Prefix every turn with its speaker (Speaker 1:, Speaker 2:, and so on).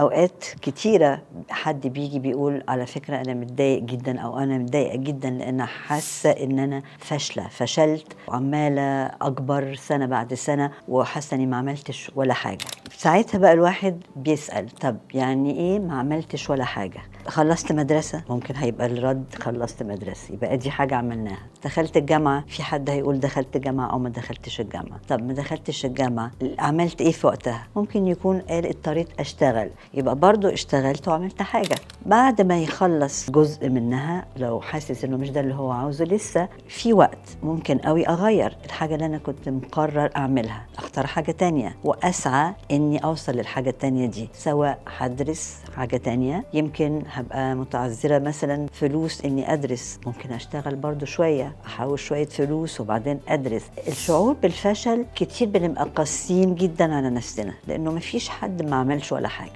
Speaker 1: أوقات كتيرة حد بيجي بيقول على فكرة أنا متضايق جدا أو أنا متضايقة جدا لأن حاسة إن أنا فشلت وعمالة أكبر سنة بعد سنة وحاسة إني ما عملتش ولا حاجة. ساعتها بقى الواحد بيسأل طب يعني إيه ما عملتش ولا حاجة؟ خلصت مدرسة، ممكن هيبقى الرد خلصت مدرسة، يبقى دي حاجة عملناها. دخلت الجامعة، في حد هيقول دخلت جامعة أو ما دخلتش الجامعة. طب ما دخلتش الجامعة عملت إيه في وقتها؟ ممكن يكون قال اضطريت أشتغل، يبقى برضو اشتغلت وعملت حاجة. بعد ما يخلص جزء منها لو حاسس إنه مش ده اللي هو عاوزه، لسه في وقت ممكن قوي أغير الحاجة اللي أنا كنت مقرر أعملها، أختار حاجة تانية وأسعى إني أوصل للحاجة التانية دي. سواء هدرس حاجة تانية، يمكن هبقى متعذرة مثلا فلوس إني أدرس، ممكن أشتغل برضو شوية أحوش شوية فلوس وبعدين أدرس. الشعور بالفشل كتير بنبقى قاسيين جدا على نفسنا لأنه مفيش حد ما عملش ولا حاجة.